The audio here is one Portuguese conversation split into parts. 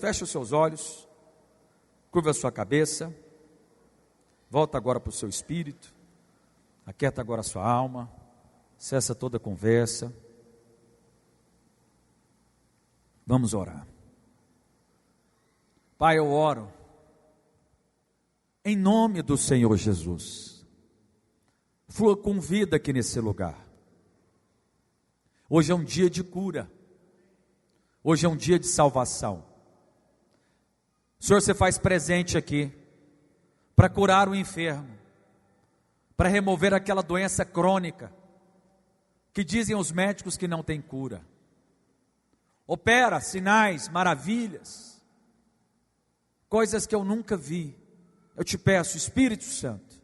feche os seus olhos, curva a sua cabeça, volta agora para o seu espírito, aquieta agora a sua alma, cessa toda a conversa. Vamos orar. Pai, eu oro em nome do Senhor Jesus. Flua com vida aqui nesse lugar. Hoje é um dia de cura. Hoje é um dia de salvação. Senhor, você faz presente aqui para curar o enfermo, para remover aquela doença crônica que dizem os médicos que não tem cura. Opera sinais, maravilhas, coisas que eu nunca vi. Eu te peço, Espírito Santo,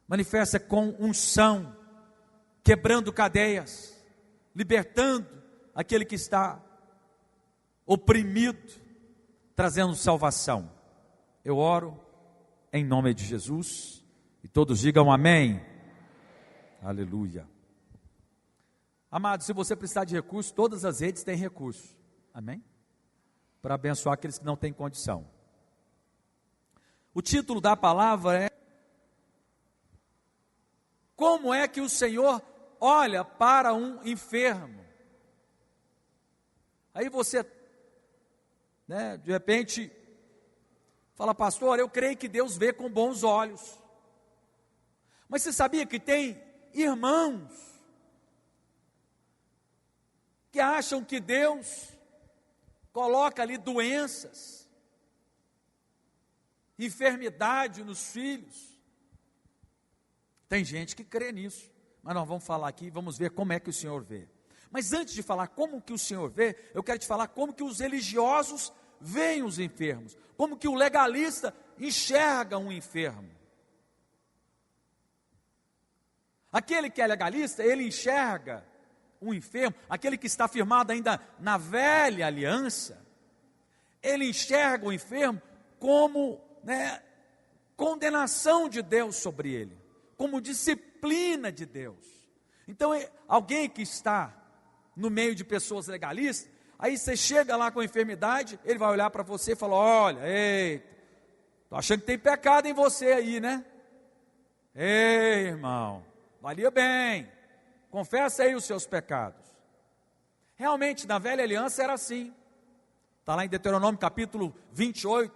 manifesta com unção, quebrando cadeias, libertando aquele que está oprimido, trazendo salvação. Eu oro em nome de Jesus, e todos digam amém. Aleluia. Amado, se você precisar de recurso, todas as redes têm recurso, amém? Para abençoar aqueles que não têm condição. O título da palavra é: como é que o Senhor olha para um enfermo? Aí você, de repente, fala: pastor, eu creio que Deus vê com bons olhos. Mas você sabia que tem irmãos que acham que Deus coloca ali doenças, enfermidade nos filhos? Tem gente que crê nisso, mas nós vamos falar aqui, vamos ver como é que o Senhor vê. Mas antes de falar como que o Senhor vê, eu quero te falar como que os religiosos veem os enfermos, como que o legalista enxerga um enfermo. Aquele que é legalista, ele enxerga um enfermo, aquele que está firmado ainda na velha aliança, ele enxerga o enfermo como condenação de Deus sobre ele, como disciplina de Deus. Então, alguém que está no meio de pessoas legalistas, aí você chega lá com a enfermidade, ele vai olhar para você e falar: olha, eita, tô achando que tem pecado em você aí, né? Ei, irmão, valia bem, confessa aí os seus pecados. Realmente, na velha aliança era assim. Está lá em Deuteronômio capítulo 28,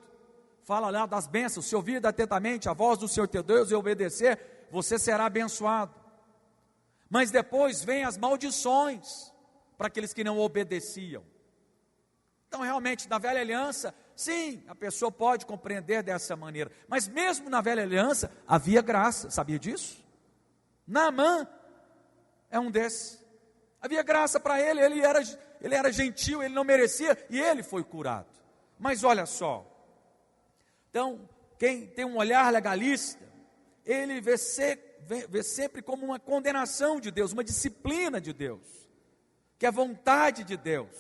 fala lá das bênçãos: se ouvir atentamente a voz do Senhor teu Deus e obedecer, você será abençoado. Mas depois vem as maldições para aqueles que não obedeciam. Então, realmente, na velha aliança, sim, a pessoa pode compreender dessa maneira. Mas mesmo na velha aliança, havia graça. Sabia disso? Naamã é um desses. Havia graça para ele, ele era gentil, ele não merecia, e ele foi curado. Mas olha só, então, quem tem um olhar legalista, ele vê sempre como uma condenação de Deus, uma disciplina de Deus, que é vontade de Deus.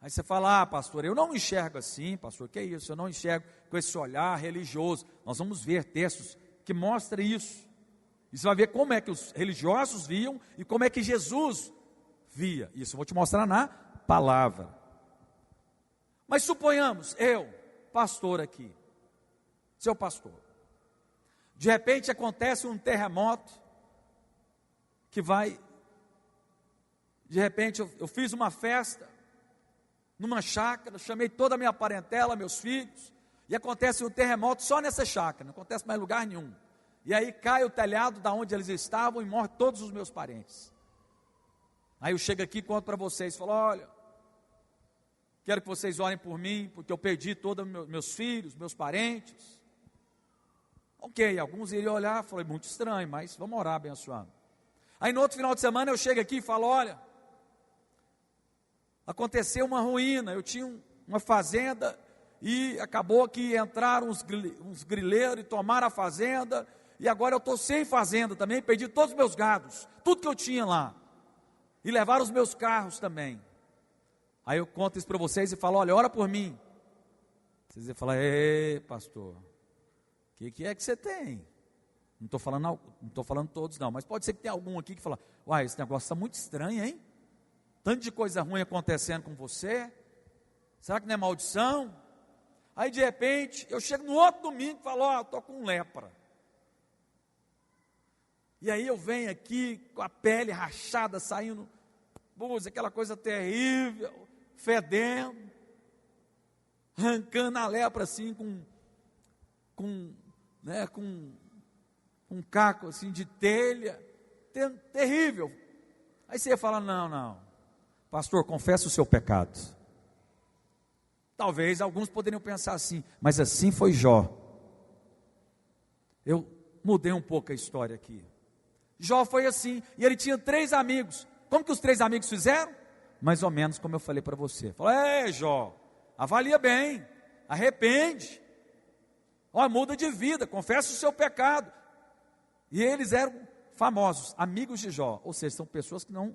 Aí você fala: ah, pastor, eu não enxergo assim, pastor, que é isso? Eu não enxergo com esse olhar religioso. Nós vamos ver textos que mostram isso. E você vai ver como é que os religiosos viam e como é que Jesus via. Isso eu vou te mostrar na palavra. Mas suponhamos, eu, pastor aqui, seu pastor, de repente acontece um terremoto, que vai, de repente eu fiz uma festa, numa chácara, chamei toda a minha parentela, meus filhos, e acontece um terremoto só nessa chácara, não acontece mais em lugar nenhum. E aí cai o telhado da onde eles estavam e morre todos os meus parentes. Aí eu chego aqui e conto para vocês, falo: olha, quero que vocês orem por mim, porque eu perdi todos meus filhos, meus parentes. Ok, alguns iriam olhar, falei: muito estranho, mas vamos orar abençoando. Aí no outro final de semana eu chego aqui e falo: olha, aconteceu uma ruína, eu tinha uma fazenda e acabou que entraram uns grileiros e tomaram a fazenda, e agora eu estou sem fazenda também, perdi todos os meus gados, tudo que eu tinha lá, e levaram os meus carros também. Aí eu conto isso para vocês e falo: olha, ora por mim. Vocês vão falar: ei, pastor, o que é que você tem? Não estou falando todos não, mas pode ser que tenha algum aqui que fala: uai, esse negócio está muito estranho, hein? Tanto de coisa ruim acontecendo com você. Será que não é maldição? Aí de repente, eu chego no outro domingo e falo, ó, estou com lepra. E aí eu venho aqui com a pele rachada, saindo, aquela coisa terrível, fedendo, arrancando a lepra assim com um caco assim de telha, terrível. Aí você ia falar, não, pastor, confessa o seu pecado. Talvez alguns poderiam pensar assim, mas assim foi Jó. Eu mudei um pouco a história aqui. Jó foi assim, e ele tinha 3 amigos. Como que os 3 amigos fizeram? Mais ou menos como eu falei para você. Falou, Jó, avalia bem, arrepende, muda de vida, confessa o seu pecado. E eles eram famosos, amigos de Jó, ou seja, são pessoas que não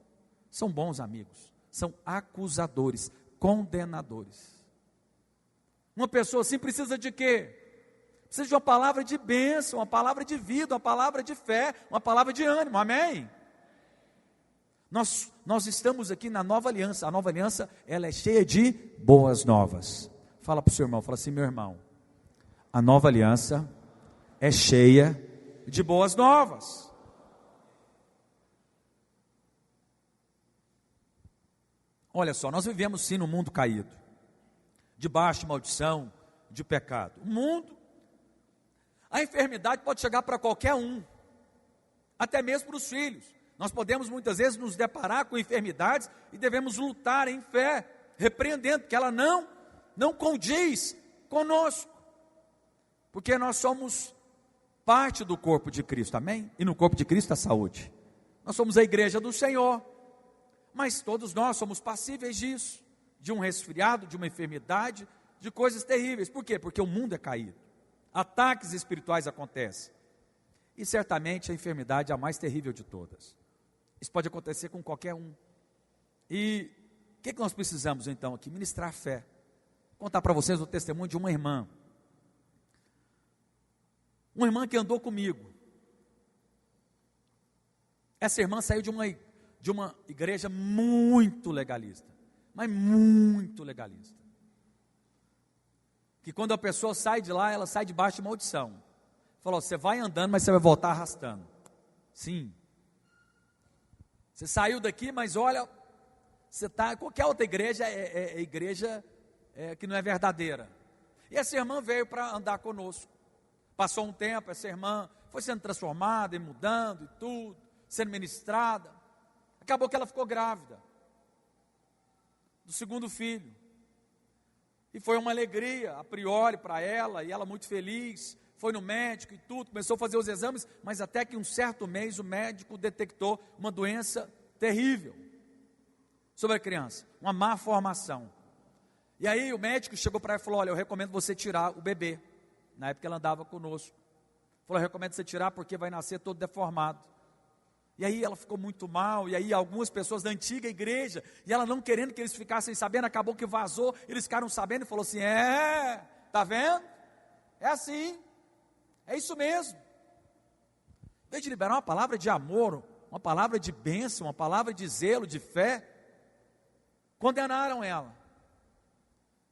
são bons amigos, são acusadores, condenadores. Uma pessoa assim precisa de quê? Precisa de uma palavra de bênção, uma palavra de vida, uma palavra de fé, uma palavra de ânimo, amém? Nós estamos aqui na nova aliança. A nova aliança, ela é cheia de boas novas. Fala para o seu irmão, fala assim, meu irmão, a nova aliança é cheia de boas novas. Olha só, nós vivemos sim num mundo caído, debaixo de maldição, de pecado. O mundo, a enfermidade pode chegar para qualquer um, até mesmo para os filhos. Nós podemos muitas vezes nos deparar com enfermidades e devemos lutar em fé, repreendendo, que ela não condiz conosco, porque nós somos parte do corpo de Cristo, amém? E no corpo de Cristo a saúde. Nós somos a igreja do Senhor, mas todos nós somos passíveis disso, de um resfriado, de uma enfermidade, de coisas terríveis. Por quê? Porque o mundo é caído, ataques espirituais acontecem, e certamente a enfermidade é a mais terrível de todas. Isso pode acontecer com qualquer um. E o que nós precisamos então aqui? Ministrar fé. Vou contar para vocês o testemunho de uma irmã que andou comigo. Essa irmã saiu de uma igreja muito legalista, mas muito legalista, que quando a pessoa sai de lá, ela sai debaixo de maldição. Falou, você vai andando, mas você vai voltar arrastando. Sim. Você saiu daqui, mas olha, você está, qualquer outra igreja é igreja que não é verdadeira. E essa irmã veio para andar conosco. Passou um tempo, essa irmã foi sendo transformada e mudando e tudo, sendo ministrada. Acabou que ela ficou grávida do 2º filho. E foi uma alegria, a priori, para ela, e ela muito feliz. Foi no médico e tudo, começou a fazer os exames, mas até que um certo mês o médico detectou uma doença terrível sobre a criança, uma má formação. E aí o médico chegou para ela e falou, olha, eu recomendo você tirar o bebê. Na época ela andava conosco. Falou, eu recomendo você tirar porque vai nascer todo deformado. E aí ela ficou muito mal, e aí algumas pessoas da antiga igreja, e ela não querendo que eles ficassem sabendo, acabou que vazou, eles ficaram sabendo e falou assim, tá vendo? É assim, é isso mesmo. Em vez de liberar uma palavra de amor, uma palavra de bênção, uma palavra de zelo, de fé, condenaram ela.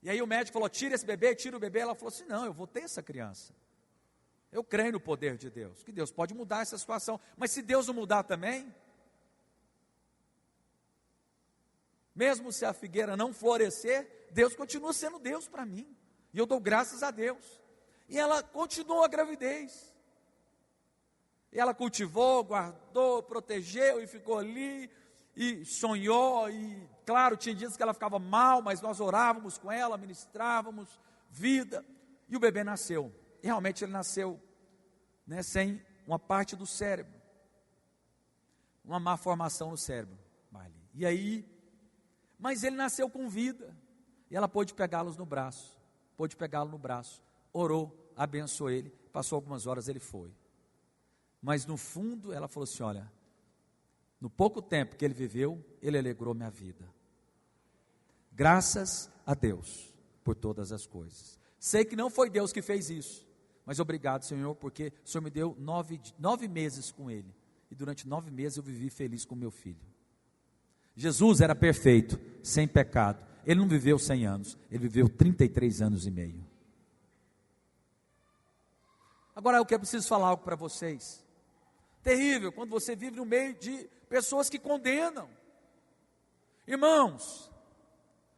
E aí o médico falou, tira esse bebê, tira o bebê. Ela falou assim, não, eu vou ter essa criança. Eu creio no poder de Deus, que Deus pode mudar essa situação. Mas se Deus não mudar também, mesmo se a figueira não florescer, Deus continua sendo Deus para mim. E eu dou graças a Deus. E ela continuou a gravidez. E ela cultivou, guardou, protegeu e ficou ali. E sonhou, e claro, tinha dias que ela ficava mal, mas nós orávamos com ela, ministrávamos vida, e o bebê nasceu. E realmente ele nasceu, sem uma parte do cérebro, uma má formação no cérebro. E aí, mas ele nasceu com vida, e ela pôde pegá-lo no braço, orou, abençoou ele, passou algumas horas, ele foi. Mas no fundo ela falou assim, olha, no pouco tempo que ele viveu, ele alegrou minha vida. Graças a Deus por todas as coisas. Sei que não foi Deus que fez isso, mas obrigado, Senhor, porque o Senhor me deu 9 meses com ele. E durante 9 meses eu vivi feliz com meu filho. Jesus era perfeito, sem pecado. Ele não viveu 100 anos, ele viveu 33 anos e meio. Agora eu preciso falar algo para vocês. Terrível quando você vive no meio de pessoas que condenam. Irmãos,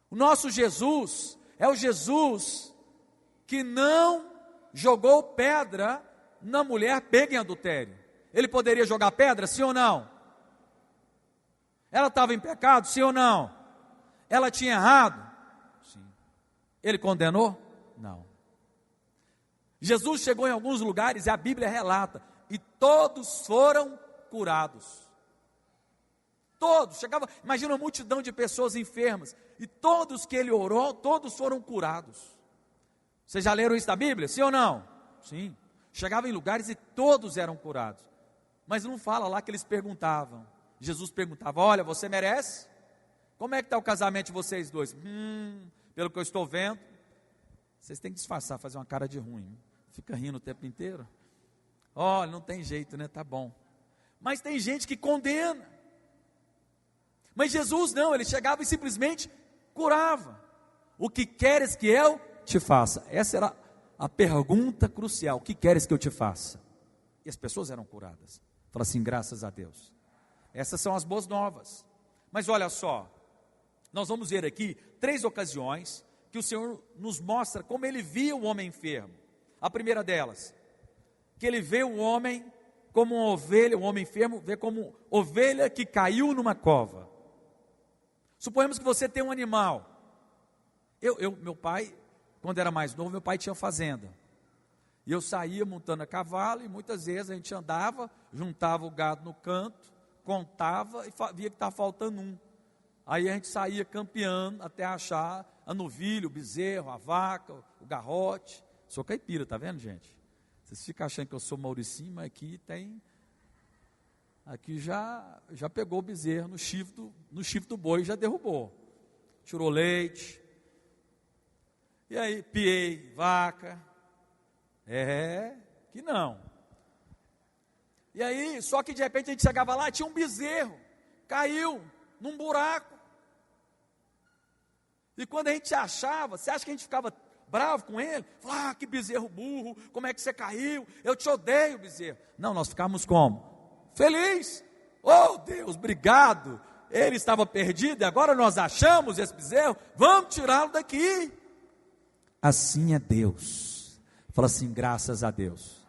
o nosso Jesus é o Jesus que não jogou pedra na mulher pega em adultério. Ele poderia jogar pedra, sim ou não? Ela estava em pecado, sim ou não? Ela tinha errado? Sim. Ele condenou? Não. Jesus chegou em alguns lugares e a Bíblia relata, e todos foram curados. Todos, chegava, imagina uma multidão de pessoas enfermas, e todos que ele orou, todos foram curados. Vocês já leram isso na Bíblia? Sim ou não? Sim. Chegava em lugares e todos eram curados. Mas não fala lá que eles perguntavam. Jesus perguntava: olha, você merece? Como é que está o casamento de vocês dois? Pelo que eu estou vendo, vocês têm que disfarçar, fazer uma cara de ruim. Fica rindo o tempo inteiro. Olha, não tem jeito, né? Tá bom. Mas tem gente que condena. Mas Jesus não, ele chegava e simplesmente curava. O que queres que eu te faça? Essa era a pergunta crucial. O que queres que eu te faça? E as pessoas eram curadas. Fala assim, graças a Deus. Essas são as boas novas. Mas olha só, nós vamos ver aqui 3 ocasiões que o Senhor nos mostra como ele via o homem enfermo. A primeira delas, que ele vê o homem como uma ovelha, o homem enfermo vê como ovelha que caiu numa cova. Suponhamos que você tem um animal. Meu pai, quando era mais novo, meu pai tinha fazenda. E eu saía montando a cavalo, e muitas vezes a gente andava, juntava o gado no canto, contava e via que estava faltando um. Aí a gente saía campeando até achar a novilha, o bezerro, a vaca, o garrote. Sou caipira, tá vendo, gente? Vocês ficam achando que eu sou Mauricinho, mas aqui já pegou o bezerro no chifre do boi, já derrubou. Tirou leite. E aí, piei, vaca. Que não. E aí, só que de repente a gente chegava lá, tinha um bezerro, caiu num buraco. E quando a gente achava, você acha que a gente ficava bravo com ele? Falava, que bezerro burro, como é que você caiu? Eu te odeio, bezerro. Não, nós ficávamos como? Feliz. Oh Deus, obrigado. Ele estava perdido e agora nós achamos esse bezerro, vamos tirá-lo daqui. Assim é Deus. Fala assim, graças a Deus.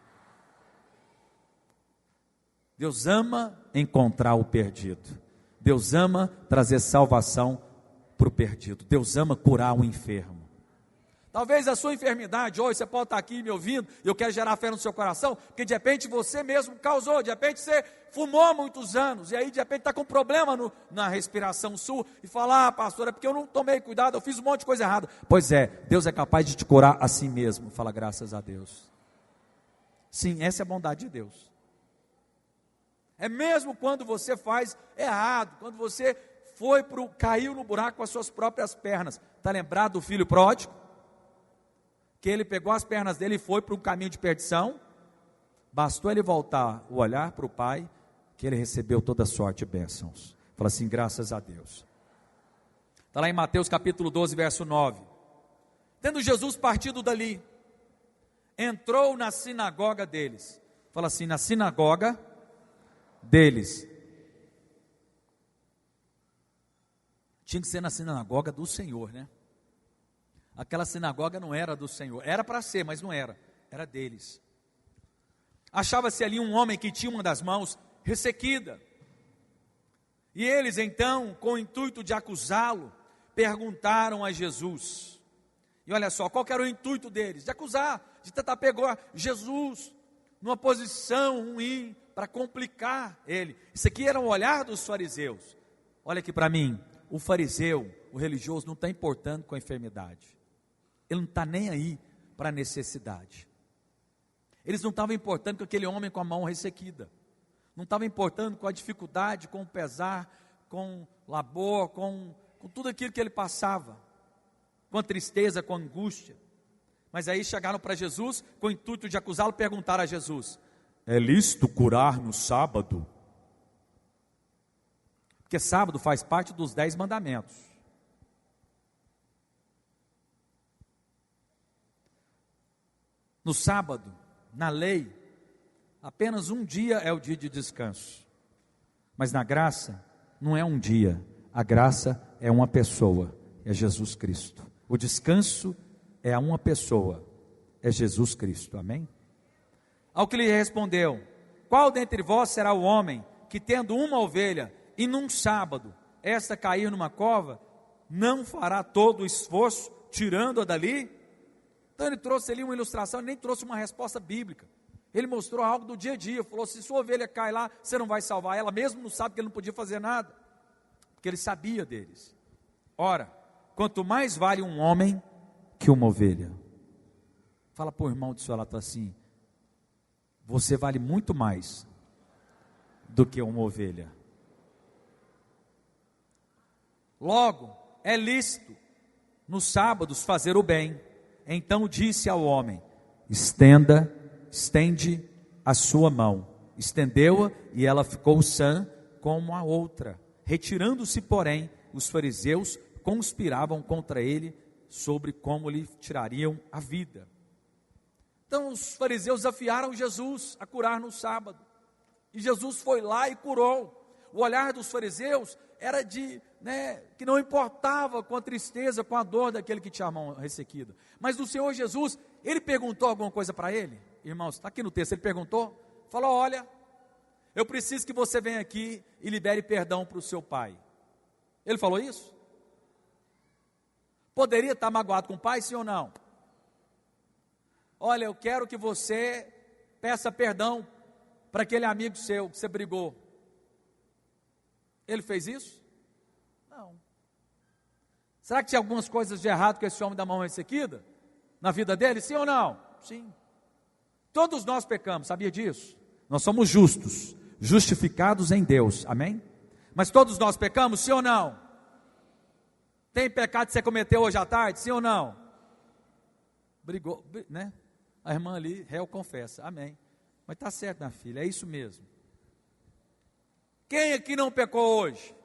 Deus ama encontrar o perdido. Deus ama trazer salvação para o perdido. Deus ama curar o enfermo. Talvez a sua enfermidade hoje, você pode estar aqui me ouvindo, e eu quero gerar fé no seu coração, porque de repente você mesmo causou, de repente você fumou há muitos anos, e aí de repente está com problema na respiração sua, e fala, pastor, é porque eu não tomei cuidado, eu fiz um monte de coisa errada. Pois é, Deus é capaz de te curar a si mesmo. Fala, graças a Deus. Sim, essa é a bondade de Deus. É mesmo quando você faz errado, quando você caiu no buraco com as suas próprias pernas. Está lembrado do filho pródigo? Que ele pegou as pernas dele e foi para um caminho de perdição. Bastou ele voltar o olhar para o pai, que ele recebeu toda sorte de bênçãos. Fala assim, graças a Deus. Está lá em Mateus capítulo 12, verso 9. Tendo Jesus partido dali, entrou na sinagoga deles. Fala assim, na sinagoga deles. Tinha que ser na sinagoga do Senhor, né? Aquela sinagoga não era do Senhor, era para ser, mas não era, era deles. Achava-se ali um homem que tinha uma das mãos ressequida, e eles então, com o intuito de acusá-lo, perguntaram a Jesus. E olha só, qual que era o intuito deles? De acusar, de tentar pegar Jesus numa posição ruim, para complicar ele. Isso aqui era o olhar dos fariseus. Olha aqui para mim, o fariseu, o religioso, não está importando com a enfermidade. Ele não está nem aí para a necessidade. Eles não estavam importando com aquele homem com a mão ressequida. Não estavam importando com a dificuldade, com o pesar, com o labor, com tudo aquilo que ele passava. Com a tristeza, com a angústia. Mas aí chegaram para Jesus, com o intuito de acusá-lo, perguntaram a Jesus: é lícito curar no sábado? Porque sábado faz parte dos 10 mandamentos. No sábado, na lei, apenas um dia é o dia de descanso. Mas na graça, não é um dia. A graça é uma pessoa, é Jesus Cristo. O descanso é a uma pessoa, é Jesus Cristo. Amém? Ao que lhe respondeu: qual dentre vós será o homem que, tendo uma ovelha, e num sábado, esta cair numa cova, não fará todo o esforço, tirando-a dali? Então ele trouxe ali uma ilustração, ele nem trouxe uma resposta bíblica. Ele mostrou algo do dia a dia, falou: se sua ovelha cai lá, você não vai salvar ela, mesmo não sabe que ele não podia fazer nada, porque ele sabia deles. Ora, quanto mais vale um homem que uma ovelha. Fala para o irmão do seu lado assim: você vale muito mais do que uma ovelha. Logo, é lícito nos sábados fazer o bem. Então disse ao homem: estende a sua mão. Estendeu-a e ela ficou sã como a outra. Retirando-se, porém, os fariseus conspiravam contra ele sobre como lhe tirariam a vida. Então os fariseus desafiaram Jesus a curar no sábado. E Jesus foi lá e curou. O olhar dos fariseus era de, que não importava com a tristeza, com a dor daquele que tinha a mão ressequida. Mas do Senhor Jesus, ele perguntou alguma coisa para ele? Irmãos, está aqui no texto, ele perguntou, falou: olha, eu preciso que você venha aqui e libere perdão para o seu pai. Ele falou isso? Poderia estar magoado com o pai, sim ou não? Olha, eu quero que você peça perdão para aquele amigo seu que você brigou. Ele fez isso? Não. Será que tinha algumas coisas de errado com esse homem da mão ressequida? Na vida dele, sim ou não? Sim. Todos nós pecamos, sabia disso? Nós somos justos, justificados em Deus, amém? Mas todos nós pecamos, sim ou não? Tem pecado que você cometeu hoje à tarde, sim ou não? Brigou, né? A irmã ali, réu, confessa, amém. Mas está certo, minha filha, é isso mesmo. Quem aqui não pecou hoje?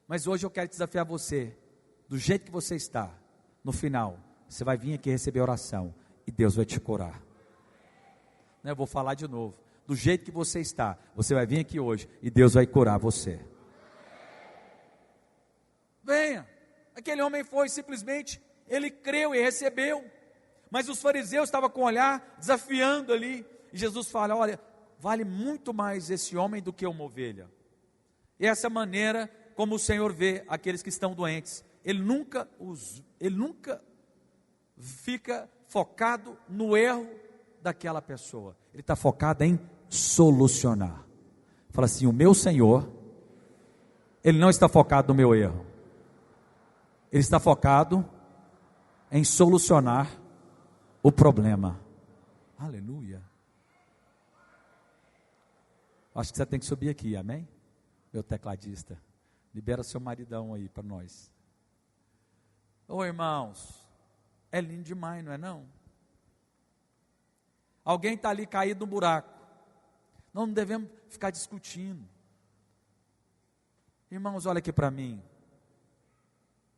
Mas hoje eu quero desafiar você, do jeito que você está, no final, você vai vir aqui receber oração, e Deus vai te curar. Eu vou falar de novo, do jeito que você está, você vai vir aqui hoje, e Deus vai curar você. Venha. Aquele homem foi simplesmente, ele creu e recebeu, mas os fariseus estavam com o olhar desafiando ali, e Jesus fala: olha, vale muito mais esse homem do que uma ovelha. E essa maneira como o Senhor vê aqueles que estão doentes, Ele nunca fica focado no erro daquela pessoa, Ele está focado em solucionar. Fala assim: o meu Senhor, Ele não está focado no meu erro, Ele está focado em solucionar o problema. Aleluia. Acho que você tem que subir aqui, amém? Meu tecladista, libera seu maridão aí para nós. Ô irmãos, é lindo demais, não é não? Alguém está ali caído no buraco, nós não devemos ficar discutindo. Irmãos, olha aqui para mim,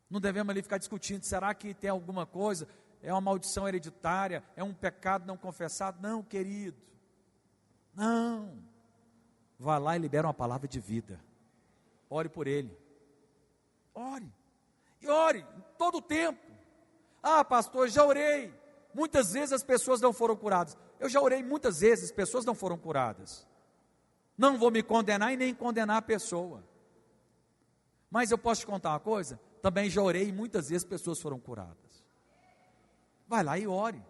não devemos ali ficar discutindo, será que tem alguma coisa, é uma maldição hereditária, é um pecado não confessado? Não, querido, não. Vá lá e libera uma palavra de vida. Ore por ele. Ore. E ore em todo o tempo. Ah, pastor, já orei. Muitas vezes as pessoas não foram curadas. Eu já orei muitas vezes, as pessoas não foram curadas. Não vou me condenar e nem condenar a pessoa. Mas eu posso te contar uma coisa? Também já orei e muitas vezes pessoas foram curadas. Vai lá e ore.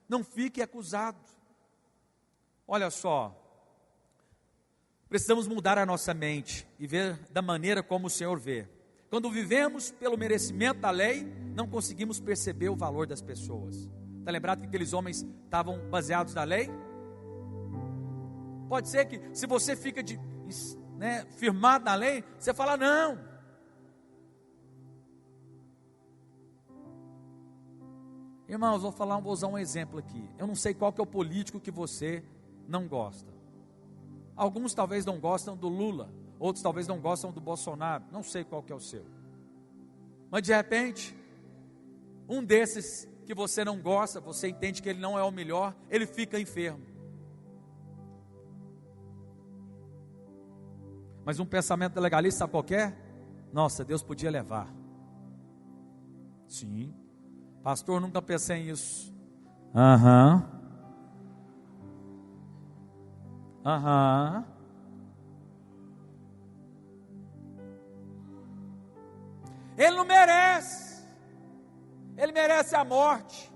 Não fique acusado. Olha só. Precisamos mudar a nossa mente e ver da maneira como o Senhor vê. Quando vivemos pelo merecimento da lei, não conseguimos perceber o valor das pessoas. Está lembrado que aqueles homens estavam baseados na lei? Pode ser que se você fica firmado na lei, você fala não. Irmãos, vou usar um exemplo aqui. Eu não sei qual que é o político que você não gosta. Alguns talvez não gostam do Lula, outros talvez não gostam do Bolsonaro, não sei qual que é o seu. Mas de repente, um desses que você não gosta, você entende que ele não é o melhor, ele fica enfermo. Mas um pensamento legalista, sabe qual que é? Nossa, Deus podia levar. Sim. Pastor, nunca pensei nisso. Aham. Ele não merece. Ele merece a morte.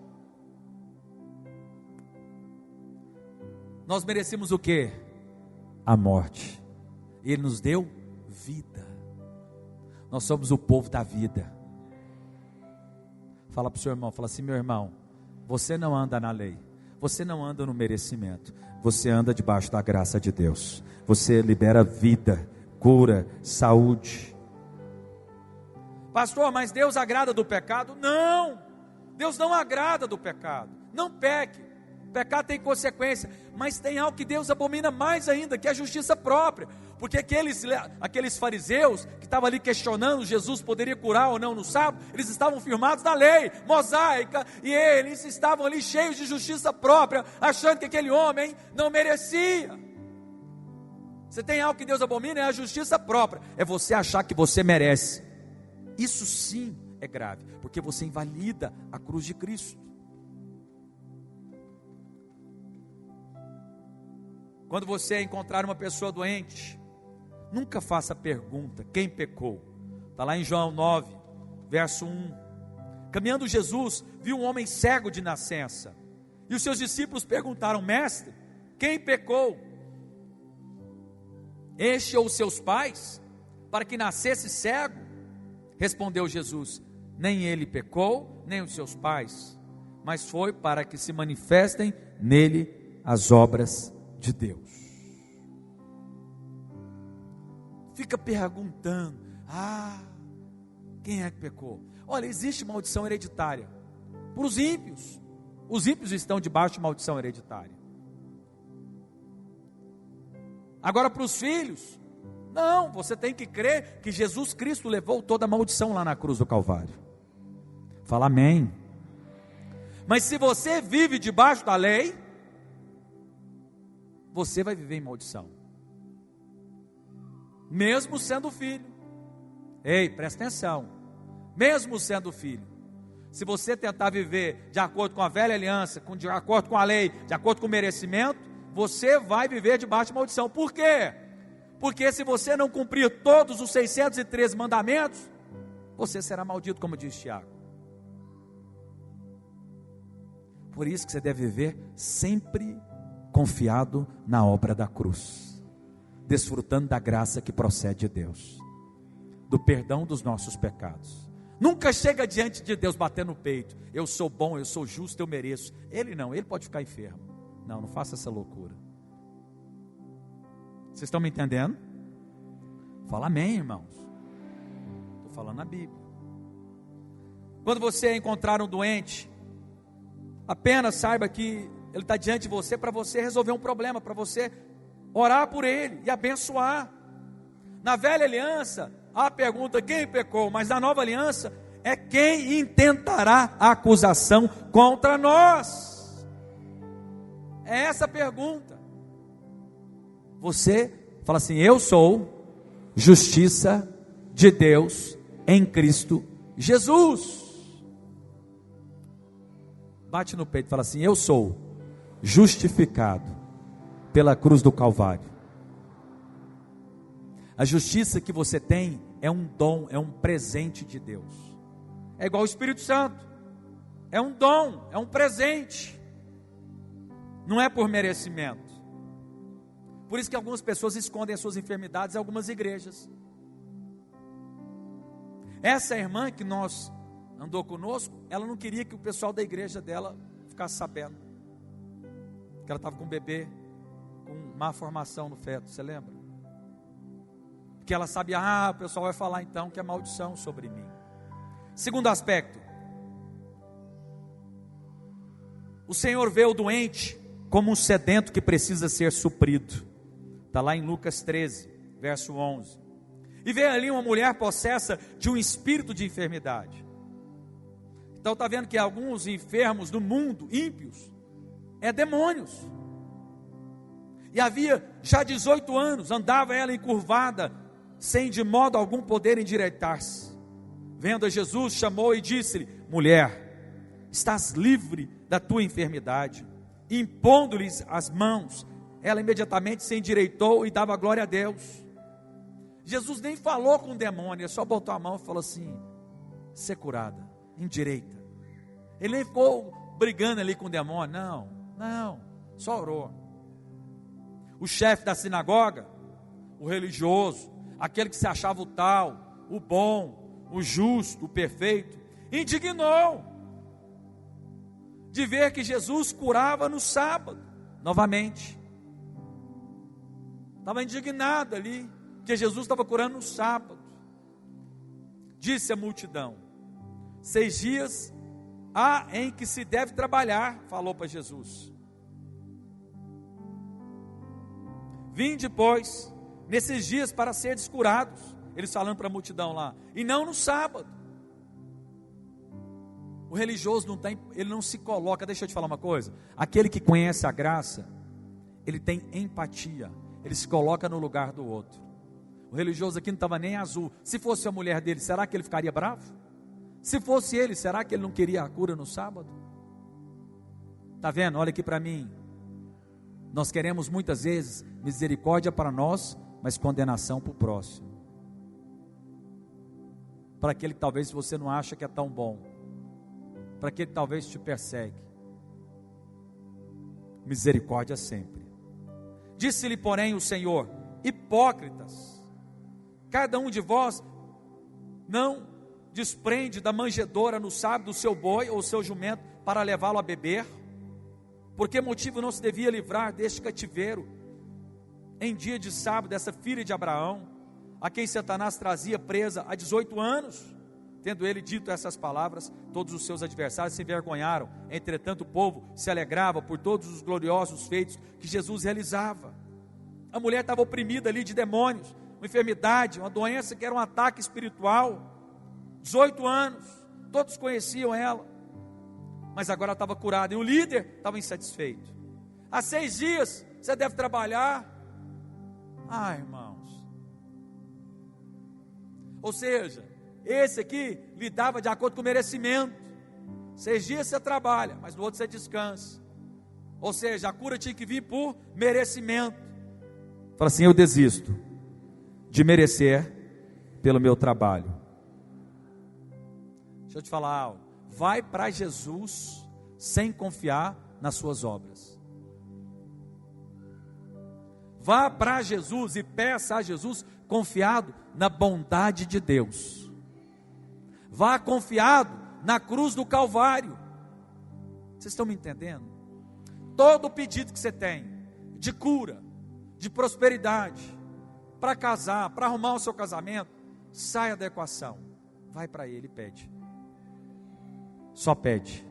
Nós merecemos o quê? A morte. Ele nos deu vida. Nós somos o povo da vida. Fala para o seu irmão, fala assim: meu irmão, você não anda na lei, você não anda no merecimento, você anda debaixo da graça de Deus. Você libera vida, cura, saúde. Pastor, mas Deus agrada do pecado? Não, Deus não agrada do pecado. Não peque, pecado tem consequência, mas tem algo que Deus abomina mais ainda, que é a justiça própria. Porque aqueles fariseus que estavam ali questionando Jesus poderia curar ou não no sábado, eles estavam firmados na lei mosaica, e eles estavam ali cheios de justiça própria, achando que aquele homem não merecia. Você tem algo que Deus abomina, é a justiça própria, é você achar que você merece. Isso sim é grave, porque você invalida a cruz de Cristo. Quando você encontrar uma pessoa doente, nunca faça a pergunta: quem pecou? Está lá em João 9, verso 1. Caminhando Jesus, viu um homem cego de nascença, e os seus discípulos perguntaram: mestre, quem pecou? Este ou seus pais, para que nascesse cego? Respondeu Jesus: nem ele pecou, nem os seus pais, mas foi para que se manifestem nele as obras de Deus. Fica perguntando: quem é que pecou? Olha, existe maldição hereditária para os ímpios. Os ímpios estão debaixo de maldição hereditária. Agora para os filhos, não, você tem que crer que Jesus Cristo levou toda a maldição lá na cruz do Calvário. Fala amém. Mas se você vive debaixo da lei, você vai viver em maldição, mesmo sendo filho. Ei, presta atenção, mesmo sendo filho, se você tentar viver de acordo com a velha aliança, de acordo com a lei, de acordo com o merecimento, você vai viver debaixo de maldição. Por quê? Porque se você não cumprir todos os 613 mandamentos, você será maldito, como diz Tiago. Por isso que você deve viver sempre confiado na obra da cruz, desfrutando da graça que procede de Deus, do perdão dos nossos pecados. Nunca chega diante de Deus batendo no peito: eu sou bom, eu sou justo, eu mereço. Ele não, ele pode ficar enfermo. Não faça essa loucura. Vocês estão me entendendo? Fala amém, irmãos. Estou falando na Bíblia. Quando você encontrar um doente, apenas saiba que ele está diante de você para você resolver um problema, para você orar por ele e abençoar. Na velha aliança, a pergunta: quem pecou? Mas na nova aliança, é quem intentará a acusação contra nós. É essa a pergunta. Você fala assim: eu sou justiça de Deus em Cristo Jesus. Bate no peito e fala assim: eu sou justificado pela cruz do Calvário. A justiça que você tem é um dom, é um presente de Deus. É igual o Espírito Santo, é um dom, é um presente, não é por merecimento. Por isso que algumas pessoas escondem as suas enfermidades em algumas igrejas. Essa irmã que andou conosco, ela não queria que o pessoal da igreja dela ficasse sabendo que ela estava com um bebê com má formação no feto, você lembra? Porque ela sabia: o pessoal vai falar então que é maldição sobre mim. Segundo aspecto, o Senhor vê o doente como um sedento que precisa ser suprido. Está lá em Lucas 13, verso 11. E vê ali uma mulher possessa de um espírito de enfermidade. Então está vendo que alguns enfermos do mundo, ímpios, é demônios. E havia já 18 anos, andava ela encurvada, sem de modo algum poder endireitar-se. Vendo a Jesus, chamou e disse-lhe: mulher, estás livre da tua enfermidade. E impondo-lhes as mãos, ela imediatamente se endireitou e dava glória a Deus. Jesus nem falou com o demônio, ele só botou a mão e falou assim: ser curada, endireita. Ele nem ficou brigando ali com o demônio, não, só orou. O chefe da sinagoga, o religioso, aquele que se achava o tal, o bom, o justo, o perfeito, indignou de ver que Jesus curava no sábado, novamente. Estava indignado ali, que Jesus estava curando no sábado. Disse a multidão: 6 dias há em que se deve trabalhar, falou para Jesus. Vinde, pois, nesses dias para seres curados, eles falando para a multidão lá, e não no sábado. O religioso ele não se coloca, deixa eu te falar uma coisa, aquele que conhece a graça, ele tem empatia, ele se coloca no lugar do outro. O religioso aqui não estava nem azul. Se fosse a mulher dele, será que ele ficaria bravo? Se fosse ele, será que ele não queria a cura no sábado? Está vendo? Olha aqui para mim. Nós queremos muitas vezes misericórdia para nós, mas condenação para o próximo. Para aquele que talvez você não acha que é tão bom. Para aquele que talvez te persegue. Misericórdia sempre. Disse-lhe, porém, o Senhor: hipócritas, cada um de vós não desprende da manjedoura no sábado o seu boi ou o seu jumento para levá-lo a beber? Por que motivo não se devia livrar deste cativeiro em dia de sábado, dessa filha de Abraão, a quem Satanás trazia presa há 18 anos? Tendo ele dito essas palavras, todos os seus adversários se envergonharam. Entretanto o povo se alegrava por todos os gloriosos feitos que Jesus realizava. A mulher estava oprimida ali de demônios, uma enfermidade, uma doença que era um ataque espiritual. 18 anos, todos conheciam ela, mas agora ela estava curada, e o líder estava insatisfeito. Há 6 dias você deve trabalhar. Irmãos, ou seja, esse aqui lidava de acordo com o merecimento. 6 dias você trabalha, mas no outro você descansa. Ou seja, a cura tinha que vir por merecimento. Fala assim: eu desisto de merecer pelo meu trabalho. Deixa eu te falar algo. Vai para Jesus sem confiar nas suas obras. Vá para Jesus e peça a Jesus confiado na bondade de Deus. Vá confiado na cruz do Calvário. Vocês estão me entendendo? Todo o pedido que você tem de cura, de prosperidade, para casar, para arrumar o seu casamento, saia da equação. Vai para Ele e pede. Só pede.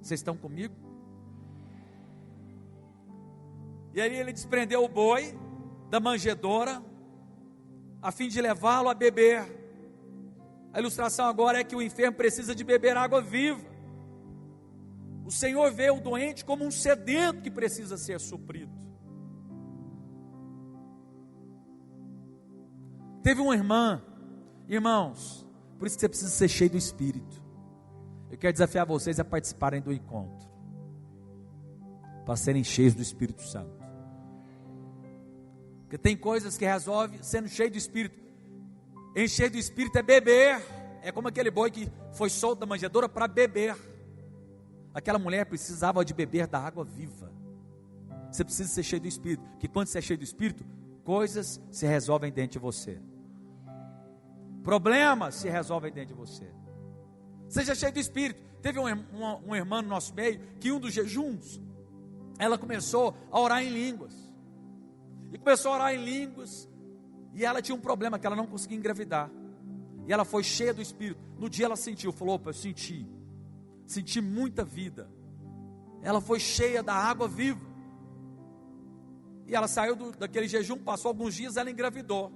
Vocês estão comigo? E aí ele desprendeu o boi da manjedoura, a fim de levá-lo a beber. A ilustração agora é que o enfermo precisa de beber água viva. O Senhor vê o doente como um sedento que precisa ser suprido. Teve uma irmã, irmãos, por isso que você precisa ser cheio do Espírito. Eu quero desafiar vocês a participarem do encontro, para serem cheios do Espírito Santo. Porque tem coisas que resolve sendo cheio do Espírito. Encher do Espírito é beber. É como aquele boi que foi solto da manjedoura para beber. Aquela mulher precisava de beber da água viva. Você precisa ser cheio do Espírito, porque quando você é cheio do Espírito, coisas se resolvem dentro de você. Problemas se resolvem dentro de você. Seja cheio do Espírito. Teve uma irmã no nosso meio, que em um dos jejuns, ela começou a orar em línguas. E começou a orar em línguas, e ela tinha um problema, que ela não conseguia engravidar. E ela foi cheia do Espírito. No dia ela sentiu, falou: opa, eu senti muita vida. Ela foi cheia da água viva. E ela saiu daquele jejum, passou alguns dias, ela engravidou.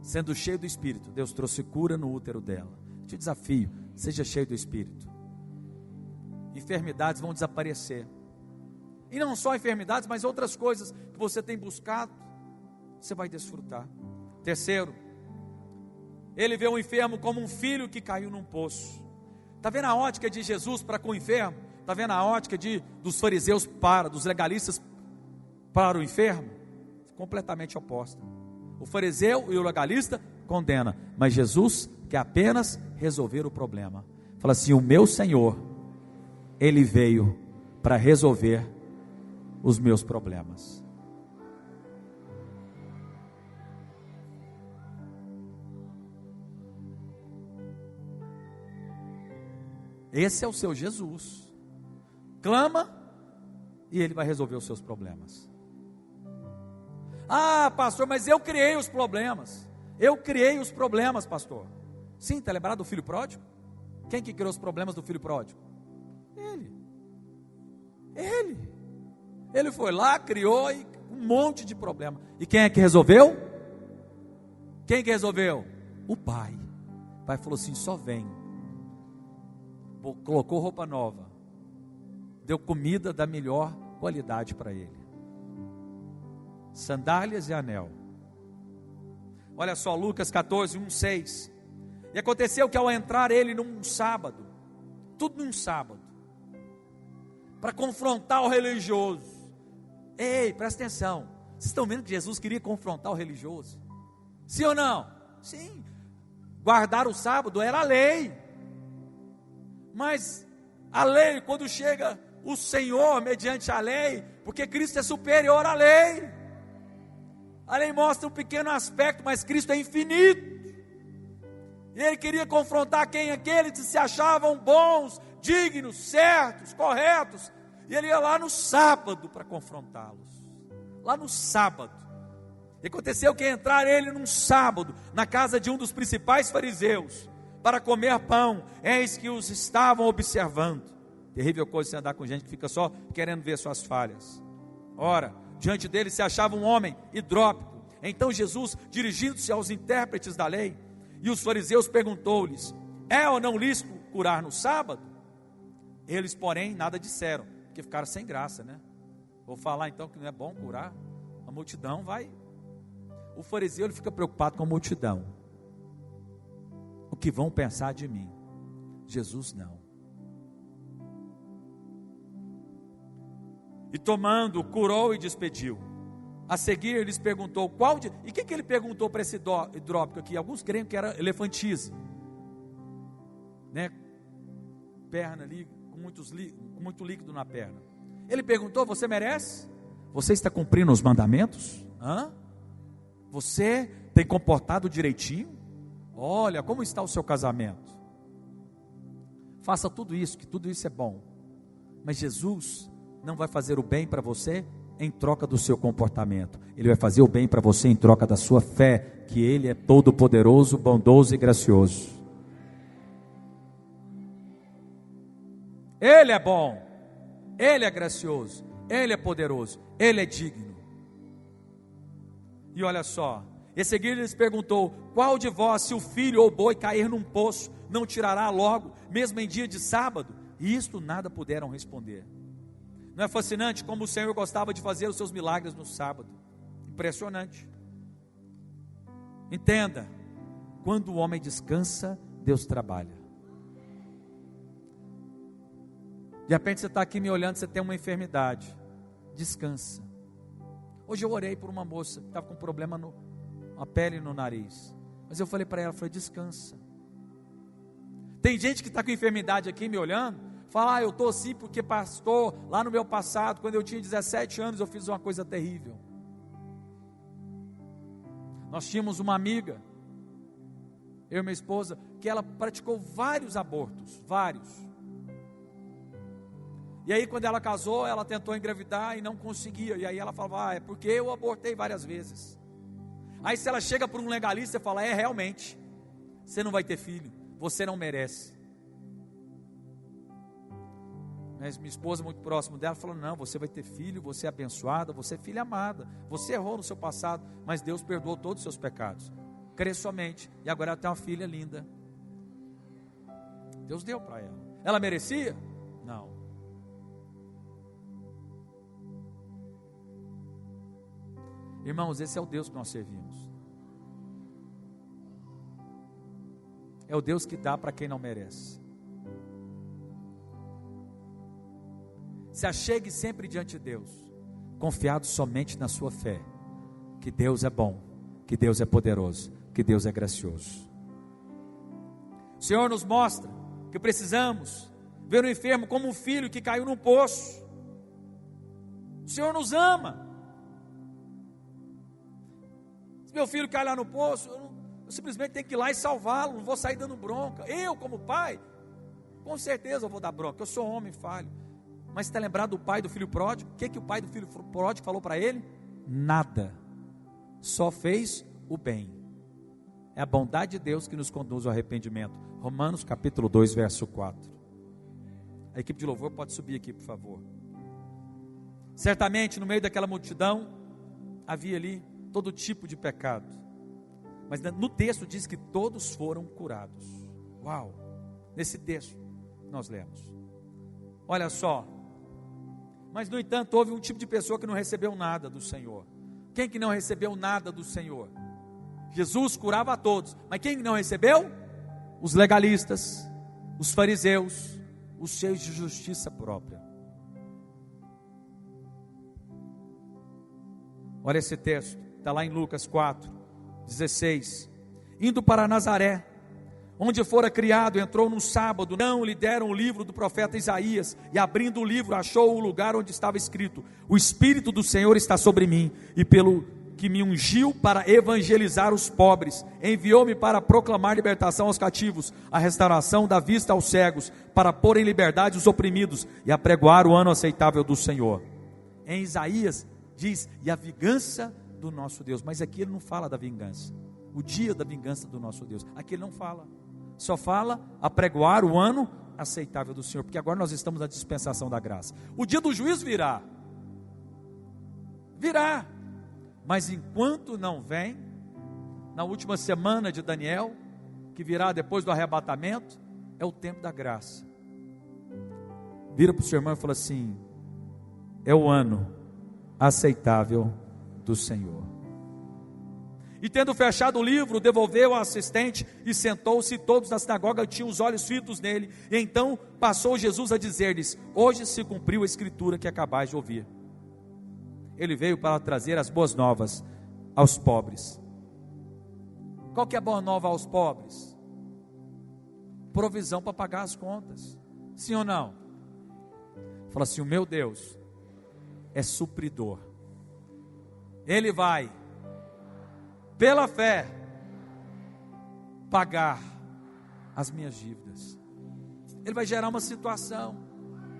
sendo cheio do Espírito, Deus trouxe cura no útero dela. Te desafio, seja cheio do Espírito. Enfermidades vão desaparecer. E não só enfermidades, mas outras coisas que você tem buscado, você vai desfrutar. Terceiro, ele vê o enfermo como um filho que caiu num poço. Está vendo a ótica de Jesus para com o enfermo? Está vendo a ótica dos fariseus dos legalistas para o enfermo? Completamente oposta. O fariseu e o legalista condena, mas Jesus quer apenas resolver o problema. Fala assim: o meu Senhor, Ele veio para resolver os meus problemas. Esse é o seu Jesus. Clama e Ele vai resolver os seus problemas. Ah, pastor, mas eu criei os problemas. Eu criei os problemas, pastor. Sim, está lembrado do filho pródigo? Quem que criou os problemas do filho pródigo? Ele foi lá, criou um monte de problema. E quem é que resolveu? Quem que resolveu? O pai. O pai falou assim: só vem. Colocou roupa nova, deu comida da melhor qualidade para ele, sandálias e anel. Olha só, Lucas 14, 1-6. E aconteceu que ao entrar ele num sábado, tudo num sábado, para confrontar o religioso. Ei, presta atenção, vocês estão vendo que Jesus queria confrontar o religioso? Sim ou não? Sim. Guardar o sábado era a lei. Mas a lei, quando chega o Senhor mediante a lei, porque Cristo é superior à lei. A lei mostra um pequeno aspecto, mas Cristo é infinito. E Ele queria confrontar quem? Aqueles que se achavam bons, dignos, certos, corretos. E Ele ia lá no sábado para confrontá-los. Lá no sábado. E aconteceu que entrar ele num sábado, na casa de um dos principais fariseus, para comer pão, eis que os estavam observando. Terrível coisa você andar com gente que fica só querendo ver suas falhas. Ora, diante dele se achava um homem hidrópico. Então Jesus, dirigindo-se aos intérpretes da lei, e os fariseus, perguntou-lhes: é ou não lícito curar no sábado? Eles, porém, nada disseram, porque ficaram sem graça, né? Vou falar então que não é bom curar, a multidão vai. O fariseu, ele fica preocupado com a multidão. O que vão pensar de mim? Jesus não. E tomando, curou e despediu. A seguir, ele lhes perguntou e o que ele perguntou para esse hidrópico aqui? Alguns creem que era elefantise, né? Perna ali, com muito líquido na perna. Ele perguntou: você merece? Você está cumprindo os mandamentos? Você tem comportado direitinho? Olha, como está o seu casamento? Faça tudo isso, que tudo isso é bom. Mas Jesus não vai fazer o bem para você em troca do seu comportamento. Ele vai fazer o bem para você em troca da sua fé, que Ele é todo poderoso, bondoso e gracioso. Ele é bom, Ele é gracioso, Ele é poderoso, Ele é digno. E olha só, em seguida ele lhes perguntou: qual de vós, se o filho ou boi cair num poço, não tirará logo, mesmo em dia de sábado? E isto nada puderam responder. Não é fascinante como o Senhor gostava de fazer os seus milagres no sábado? Impressionante. Entenda, quando o homem descansa, Deus trabalha. De repente você está aqui me olhando, você tem uma enfermidade, descansa. Hoje eu orei por uma moça que estava com problema uma pele no nariz, mas eu falei para ela, descansa. Tem gente que está com enfermidade aqui me olhando, fala: eu estou assim porque pastor, lá no meu passado, quando eu tinha 17 anos, eu fiz uma coisa terrível. Nós tínhamos uma amiga, eu e minha esposa, que ela praticou vários abortos, vários. E aí quando ela casou, ela tentou engravidar e não conseguia, e aí ela falava: é porque eu abortei várias vezes. Aí se ela chega para um legalista e fala: realmente, você não vai ter filho, você não merece. Mas minha esposa, muito próximo dela, falou: não, você vai ter filho, você é abençoada, você é filha amada, você errou no seu passado, mas Deus perdoou todos os seus pecados. crer somente. E agora ela tem uma filha linda. Deus deu para ela. Ela merecia? Não. Irmãos, esse é o Deus que nós servimos. É o Deus que dá para quem não merece. Se achegue sempre diante de Deus, confiado somente na sua fé, que Deus é bom, que Deus é poderoso, que Deus é gracioso. O Senhor nos mostra que precisamos ver o enfermo como um filho que caiu num poço. O Senhor nos ama. Se meu filho cai lá no poço, eu simplesmente tenho que ir lá e salvá-lo, não vou sair dando bronca. Eu, como pai, com certeza eu vou dar bronca, eu sou homem, falho. Mas está lembrado do pai do filho pródigo? O que o pai do filho pródigo falou para ele? Nada, só fez o bem. É a bondade de Deus que nos conduz ao arrependimento. Romanos capítulo 2, verso 4. A equipe de louvor pode subir aqui, por favor. Certamente no meio daquela multidão havia ali todo tipo de pecado, mas no texto diz que todos foram curados. Uau! Nesse texto nós lemos. Olha só. Mas no entanto houve um tipo de pessoa que não recebeu nada do Senhor. Quem que não recebeu nada do Senhor? Jesus curava a todos, mas quem não recebeu? Os legalistas, os fariseus, os cheios de justiça própria. Olha esse texto, está lá em Lucas 4, 16. Indo para Nazaré, onde fora criado, entrou num sábado, não lhe deram o livro do profeta Isaías, e abrindo o livro, achou o lugar onde estava escrito: o Espírito do Senhor está sobre mim, e pelo que me ungiu para evangelizar os pobres, enviou-me para proclamar libertação aos cativos, a restauração da vista aos cegos, para pôr em liberdade os oprimidos, e apregoar o ano aceitável do Senhor. Em Isaías diz, e a vingança do nosso Deus, mas aqui ele não fala da vingança, o dia da vingança do nosso Deus, aqui ele não fala, só fala apregoar o ano aceitável do Senhor, porque agora nós estamos na dispensação da graça. O dia do juízo virá, mas enquanto não vem, na última semana de Daniel, que virá depois do arrebatamento, é o tempo da graça. Vira para o seu irmão e fala assim: é o ano aceitável do Senhor. E tendo fechado o livro, devolveu ao assistente e sentou-se. Todos na sinagoga tinham os olhos fitos nele. E então passou Jesus a dizer-lhes: hoje se cumpriu a escritura que acabais de ouvir. Ele veio para trazer as boas novas aos pobres. Qual que é a boa nova aos pobres? Provisão para pagar as contas. Sim ou não? Fala assim: o meu Deus é supridor. Ele vai, pela fé, pagar as minhas dívidas. Ele vai gerar uma situação,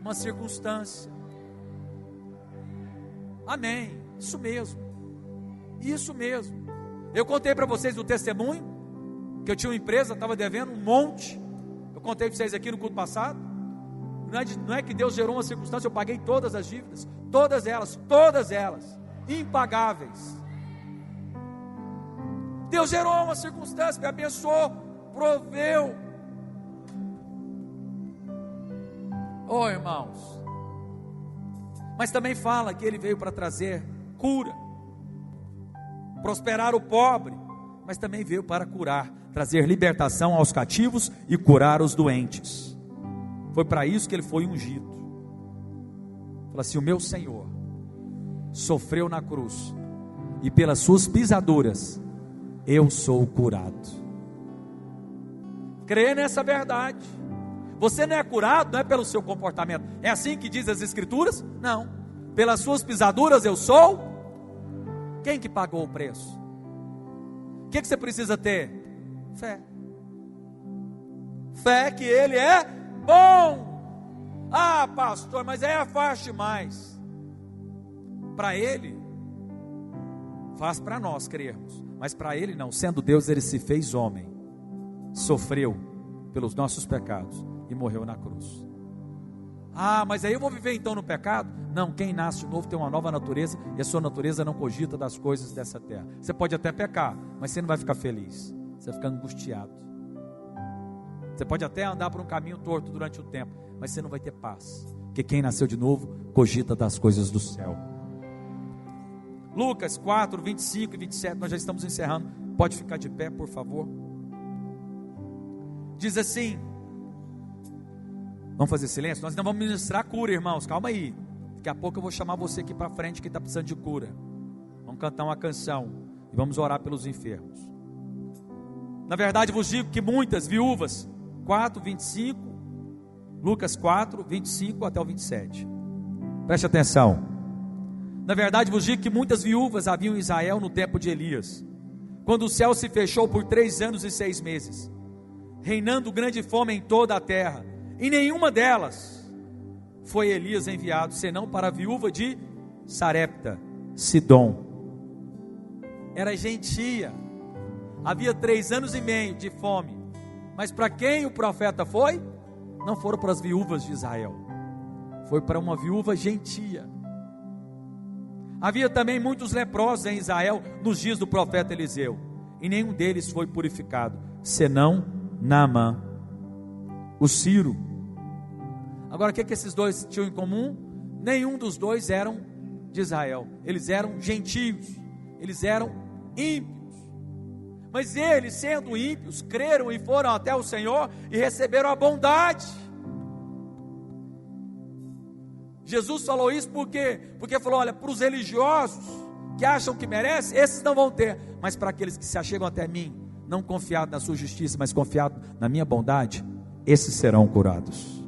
uma circunstância. Amém, isso mesmo. Eu contei para vocês o testemunho, que eu tinha uma empresa, estava devendo um monte. Eu contei para vocês aqui no culto passado. Não é que Deus gerou uma circunstância, eu paguei todas as dívidas, todas elas, impagáveis. Deus gerou uma circunstância, me abençoou, proveu. Oh, irmãos, mas também fala que Ele veio para trazer cura, prosperar o pobre, mas também veio para curar, trazer libertação aos cativos e curar os doentes. Foi para isso que Ele foi ungido. Fala assim: o meu Senhor sofreu na cruz, e pelas suas pisaduras eu sou curado. Crê nessa verdade. Você não é curado, não é pelo seu comportamento. É assim que diz as Escrituras? Não. Pelas suas pisaduras eu sou. Quem que pagou o preço? O que você precisa ter? Fé. Fé que Ele é bom. Ah, pastor, mas é fácil demais. Para Ele, faz para nós crermos, mas para Ele não. Sendo Deus, Ele se fez homem, sofreu pelos nossos pecados e morreu na cruz. Ah, mas aí eu vou viver então no pecado? Não, quem nasce de novo tem uma nova natureza, e a sua natureza não cogita das coisas dessa terra. Você pode até pecar, mas você não vai ficar feliz, você vai ficar angustiado. Você pode até andar por um caminho torto durante o tempo, mas você não vai ter paz, porque quem nasceu de novo cogita das coisas do céu. Lucas 4, 25 e 27, nós já estamos encerrando, pode ficar de pé, por favor. Diz assim, vamos fazer silêncio? Nós não vamos ministrar cura, irmãos, calma aí. Daqui a pouco eu vou chamar você aqui para frente que está precisando de cura. Vamos cantar uma canção e vamos orar pelos enfermos. Na verdade vos digo que muitas viúvas, 4, 25, Lucas 4, 25 até o 27. Preste atenção. Na verdade vos digo que muitas viúvas haviam em Israel no tempo de Elias, quando o céu se fechou por 3 anos e 6 meses, reinando grande fome em toda a terra. E nenhuma delas foi Elias enviado, senão para a viúva de Sarepta, Sidom. Era gentia, havia 3 anos e meio de fome. Mas para quem o profeta foi? Não foram para as viúvas de Israel, foi para uma viúva gentia. Havia também muitos leprosos em Israel nos dias do profeta Eliseu, e nenhum deles foi purificado, senão Naamã, o sírio. Agora o que esses dois tinham em comum? Nenhum dos dois eram de Israel, eles eram gentios, eles eram ímpios. Mas eles, sendo ímpios, creram e foram até o Senhor e receberam a bondade. Jesus falou isso porque falou, olha, para os religiosos que acham que merecem, esses não vão ter, mas para aqueles que se achegam até mim, não confiados na sua justiça, mas confiados na minha bondade, esses serão curados.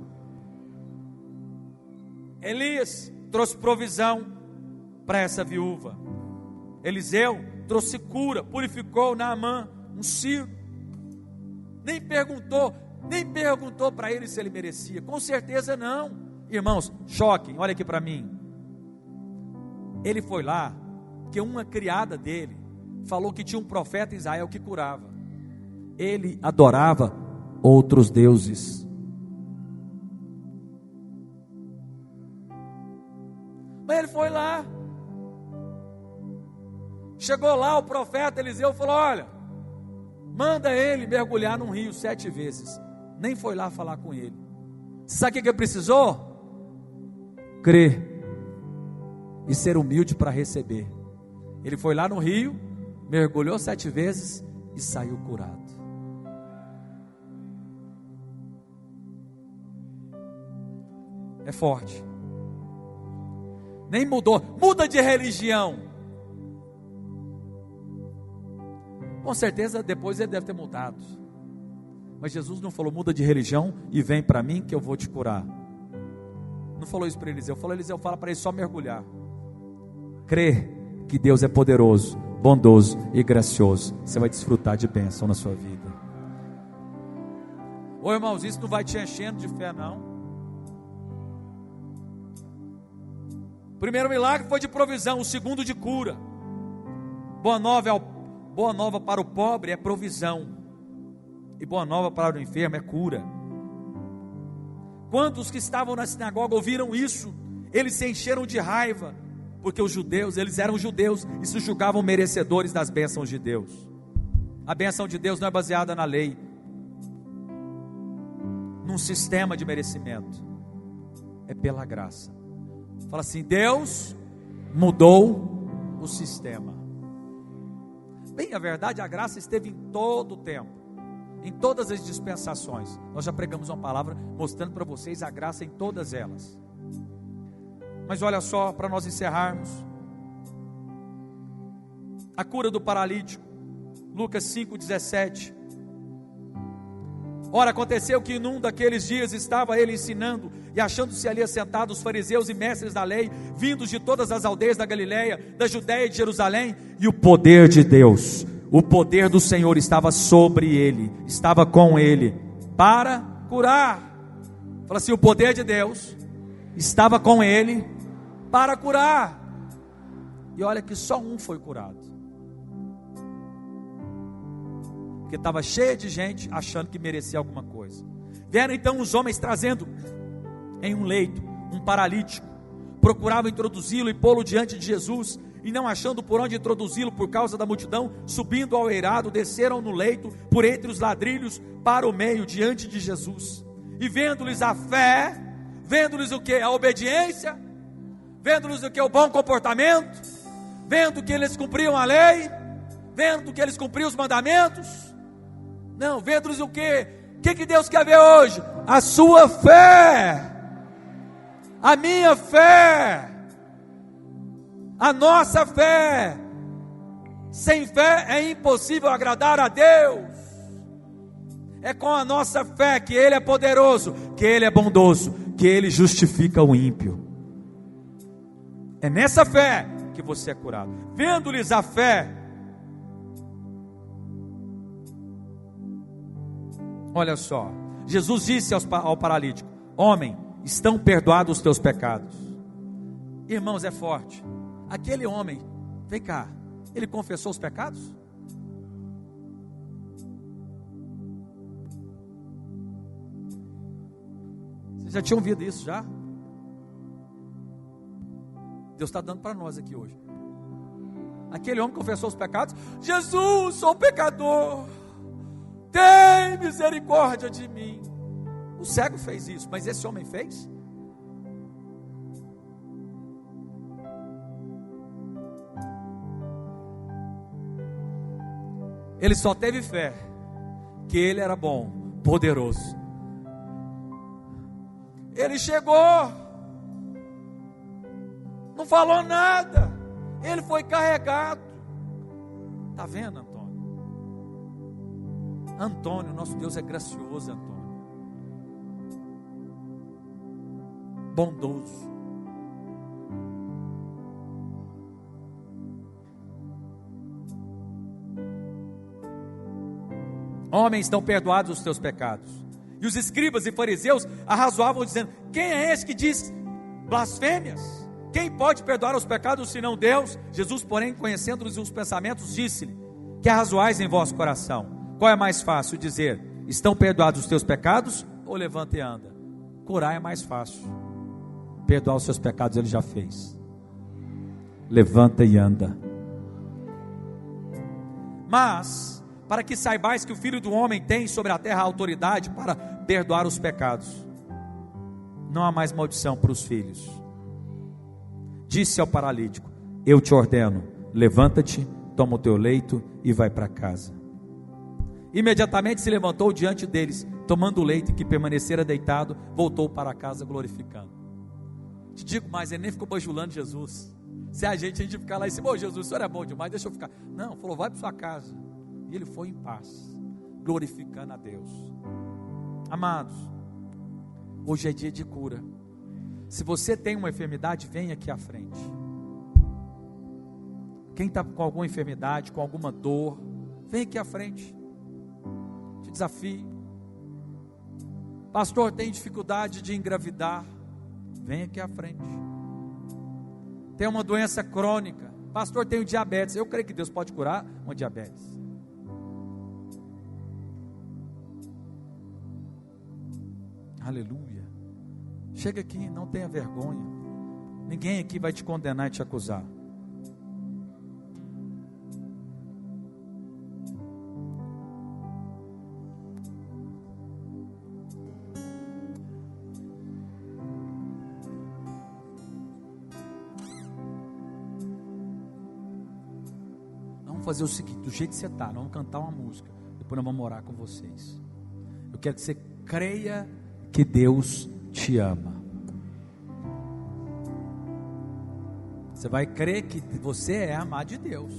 Elias trouxe provisão para essa viúva. Eliseu trouxe cura, purificou Naamã, um sírio. Nem perguntou para ele se ele merecia, com certeza não. Irmãos, choquem, olha aqui para mim. Ele foi lá, porque uma criada dele falou que tinha um profeta em Israel que curava. Ele adorava outros deuses. Mas ele foi lá. Chegou lá, o profeta Eliseu falou, olha, manda ele mergulhar num rio 7 vezes. Nem foi lá falar com ele. Sabe o que ele precisou? Crer e ser humilde para receber. Ele foi lá no rio, mergulhou 7 vezes e saiu curado. É forte. Nem mudou, muda de religião. Com certeza depois ele deve ter mudado. Mas Jesus não falou, muda de religião e vem para mim que eu vou te curar. Não falou isso para Eliseu. Falou, Eliseu, fala para ele só mergulhar. Crê que Deus é poderoso, bondoso e gracioso. Você vai desfrutar de bênção na sua vida. Ô irmãos, isso não vai te enchendo de fé não. O primeiro milagre foi de provisão, o segundo de cura. Boa nova para o pobre é provisão, e boa nova para o enfermo é cura. Quantos que estavam na sinagoga ouviram isso? Eles se encheram de raiva, porque os judeus, eles eram judeus e se julgavam merecedores das bênçãos de Deus. A bênção de Deus não é baseada na lei, num sistema de merecimento, é pela graça. Fala assim, Deus mudou o sistema. Bem, a verdade, a graça esteve em todo o tempo, em todas as dispensações. Nós já pregamos uma palavra mostrando para vocês a graça em todas elas. Mas olha só, para nós encerrarmos, a cura do paralítico, Lucas 5,17. Ora, aconteceu que num daqueles dias estava ele ensinando, e achando-se ali assentados os fariseus e mestres da lei, vindos de todas as aldeias da Galileia, da Judeia e de Jerusalém, e o poder de Deus, o poder do Senhor estava sobre ele, estava com ele, para curar. Fala assim, o poder de Deus estava com ele, para curar. E olha que só um foi curado, porque estava cheio de gente achando que merecia alguma coisa. Vieram então os homens trazendo em um leito um paralítico. Procuravam introduzi-lo e pô-lo diante de Jesus, e não achando por onde introduzi-lo por causa da multidão, subindo ao eirado, desceram no leito, por entre os ladrilhos, para o meio, diante de Jesus. E vendo-lhes a fé, vendo-lhes o que? A obediência, vendo-lhes o que? O bom comportamento, vendo que eles cumpriam a lei, vendo que eles cumpriam os mandamentos, não, vendo-lhes o que? O que Deus quer ver hoje? A sua fé, a minha fé, a nossa fé. Sem fé é impossível agradar a Deus. É com a nossa fé que Ele é poderoso, que Ele é bondoso, que Ele justifica o ímpio. É nessa fé que você é curado. Vendo-lhes a fé, olha só, Jesus disse ao paralítico: homem, estão perdoados os teus pecados. Irmãos, é forte. Aquele homem, vem cá, ele confessou os pecados? Vocês já tinham ouvido isso já? Deus está dando para nós aqui hoje. Aquele homem confessou os pecados. Jesus, sou pecador, tem misericórdia de mim. O cego fez isso, mas esse homem fez? Ele só teve fé que Ele era bom, poderoso. Ele chegou, não falou nada, ele foi carregado. Está vendo, Antônio? Antônio, nosso Deus é gracioso, Antônio, bondoso. Homens, estão perdoados os teus pecados. E os escribas e fariseus arrazoavam dizendo: quem é esse que diz blasfêmias? Quem pode perdoar os pecados senão Deus? Jesus, porém, conhecendo-lhes os pensamentos, disse-lhe: que arrazoais em vosso coração? Qual é mais fácil dizer: estão perdoados os teus pecados? Ou levanta e anda? Curar é mais fácil. Perdoar os seus pecados Ele já fez. Levanta e anda. Mas para que saibais que o Filho do Homem tem sobre a terra a autoridade para perdoar os pecados, não há mais maldição para os filhos. Disse ao paralítico: eu te ordeno, levanta-te, toma o teu leito e vai para casa. Imediatamente se levantou diante deles, tomando o leito, que permanecera deitado, voltou para casa glorificando. Te digo mais, ele nem ficou bajulando Jesus. Se a gente ficar lá e dizer: ô Jesus, o senhor é bom demais, deixa eu ficar. Não, falou: vai para sua casa. E ele foi em paz, glorificando a Deus. Amados, hoje é dia de cura. Se você tem uma enfermidade, vem aqui à frente. Quem está com alguma enfermidade, com alguma dor, vem aqui à frente. Te desafio. Pastor, tem dificuldade de engravidar, vem aqui à frente. Tem uma doença crônica, pastor, tenho diabetes. Eu creio que Deus pode curar uma diabetes. Aleluia. Chega aqui, não tenha vergonha. Ninguém aqui vai te condenar e te acusar. Vamos fazer o seguinte, do jeito que você está, nós vamos cantar uma música, depois nós vamos orar com vocês. Eu quero que você creia que Deus te ama. Você vai crer que você é amado de Deus.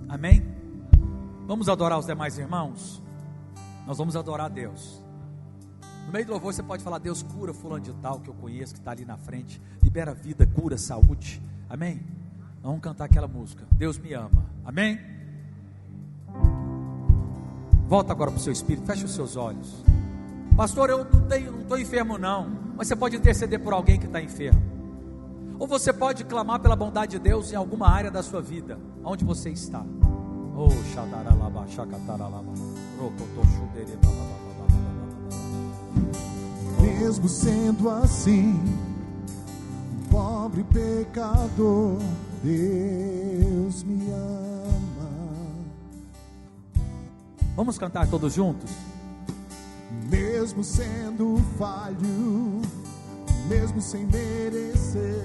Amém? Vamos adorar os demais irmãos? Nós vamos adorar a Deus. No meio do louvor você pode falar: Deus, cura fulano de tal que eu conheço, que está ali na frente. Libera vida, cura, saúde. Amém? Vamos cantar aquela música: Deus me ama. Amém? Volta agora para o seu espírito, fecha os seus olhos. Pastor, eu não estou enfermo não. Mas você pode interceder por alguém que está enfermo. Ou você pode clamar pela bondade de Deus em alguma área da sua vida, onde você está. Oh, xadaralaba, xacataralaba, rocotoshudereba. Mesmo sendo assim, um pobre pecador, Deus me ama. Vamos cantar todos juntos? Mesmo sendo falho, mesmo sem merecer,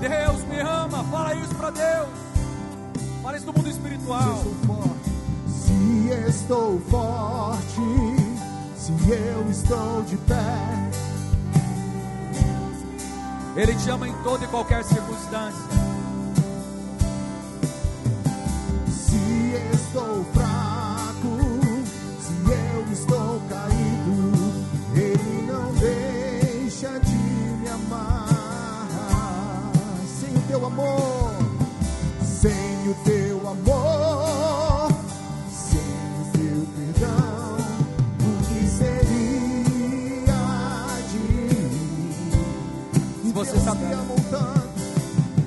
Deus me ama. Fala isso para Deus. Fala isso no mundo espiritual. Se estou forte, se eu estou de pé, Ele te ama em toda e qualquer circunstância. Se estou fraco, se eu estou caído, Ele não deixa de me amar. Sem o teu amor, sem o teu amor, sem o teu perdão, o que seria de mim? Se você sabe, Deus me amou tanto,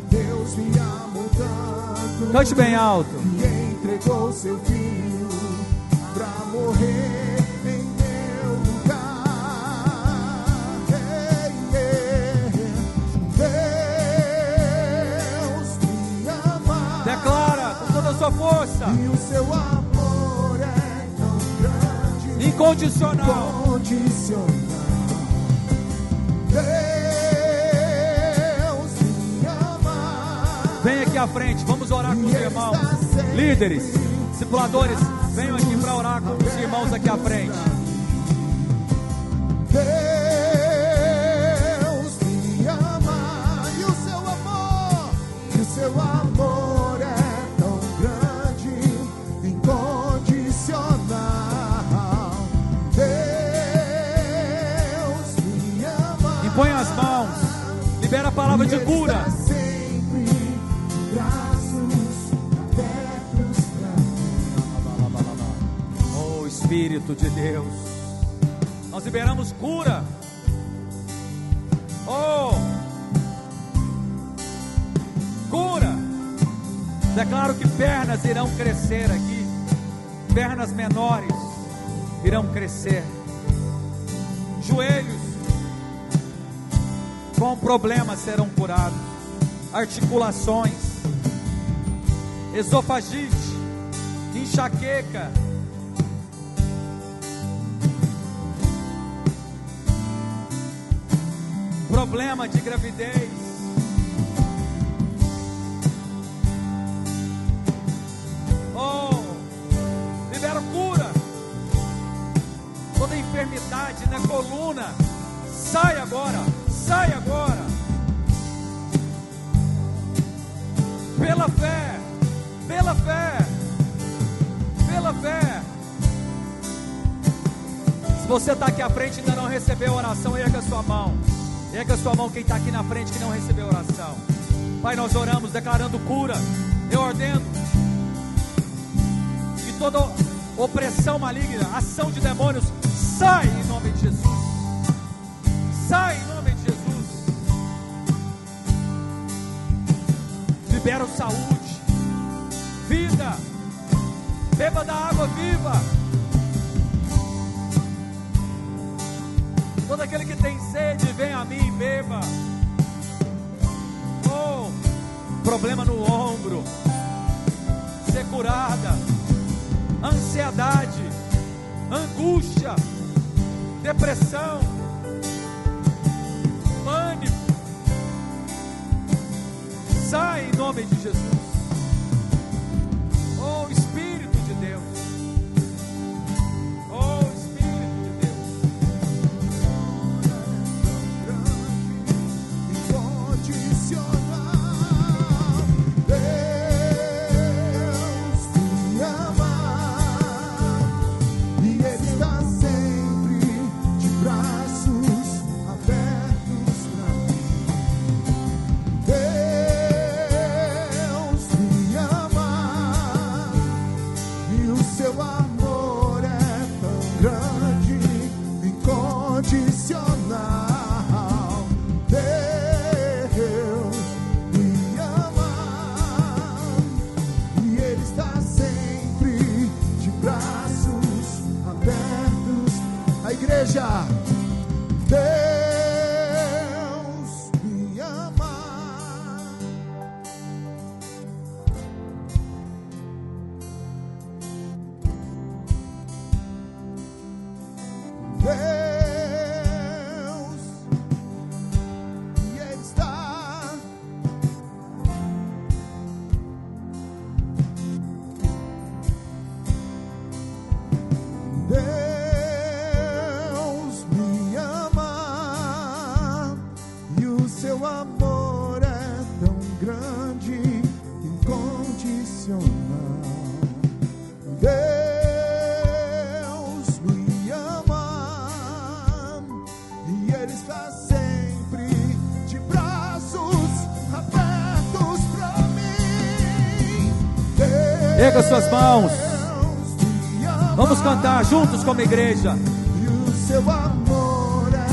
Deus me amou tanto, cante bem alto. e entregou seu filho pra morrer em meu lugar. Deus me ama. Declara com toda a sua força. E o seu amor é tão grande, Incondicional. incondicional. Deus me ama. Vem aqui à frente, vamos orar com os irmãos. Líderes, discipuladores, venham aqui para orar com os irmãos aqui à frente. Deus me ama. E o seu amor é tão grande, incondicional. Deus me ama. Impõe as mãos, libera a palavra de cura. Sempre de braços abertos pra mim. Oh Espírito de Deus, nós liberamos cura. Oh, cura. Declaro que pernas irão crescer aqui, pernas menores irão crescer, joelhos com problemas serão curados, articulações, esofagite, enxaqueca, problema de gravidez, oh, libero cura, toda enfermidade na coluna, sai agora, sai agora, pela fé, pela fé, pela fé. Se você está aqui à frente e ainda não recebeu oração, erga a sua mão. Erga a sua mão quem está aqui na frente que não recebeu oração. Pai, nós oramos declarando cura. Eu ordeno que toda opressão maligna, ação de demônios, sai em nome de Jesus. Sai em nome de Jesus. Libero saúde, vida. Beba da água viva. Todo aquele que tem sede, vem a mim e beba. Oh, problema no ombro, ser curada. Ansiedade, angústia, depressão, pânico, sai em nome de Jesus. Oh Espírito de Deus, oh Espírito de Deus. Incondicional. Deus me ama. E Ele está sempre de braços abertos pra mim. Deus igreja. Deus me ama. Deus, e Ele está. Deus me ama, e o seu amor é tão grande, incondicional. Deus me ama, e Ele está sempre de braços abertos para mim. Erga suas mãos. Deus me ama, Vamos cantar juntos como igreja. e o seu amor é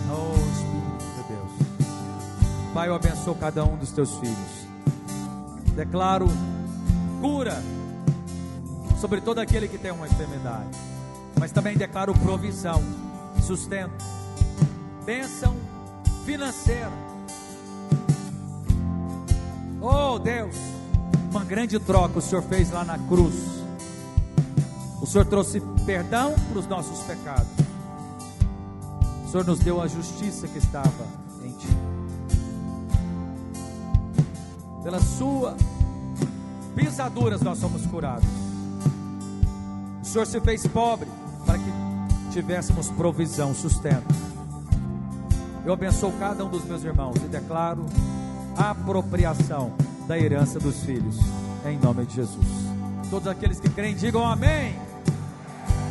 Oh Espírito de Deus. Pai, eu abençoo cada um dos teus filhos. Declaro cura sobre todo aquele que tem uma enfermidade, mas também declaro provisão, sustento, bênção financeira. Oh Deus, uma grande troca o Senhor fez lá na cruz. O Senhor trouxe perdão para os nossos pecados. O Senhor nos deu a justiça que estava em Ti. Pelas Suas pisaduras nós somos curados. O Senhor se fez pobre para que tivéssemos provisão, sustento. Eu abençoo cada um dos meus irmãos e declaro a apropriação da herança dos filhos, em nome de Jesus. Todos aqueles que creem, digam amém.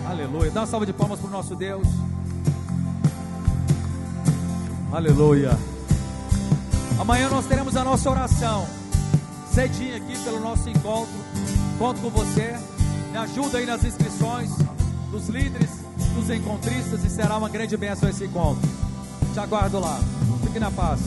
Aleluia. Dá uma salva de palmas para o nosso Deus. Aleluia. Amanhã nós teremos a nossa oração cedinho aqui pelo nosso encontro. Conto com você. Me ajuda aí nas inscrições dos líderes, dos encontristas, e será uma grande bênção esse encontro. Te aguardo lá. Fique na paz.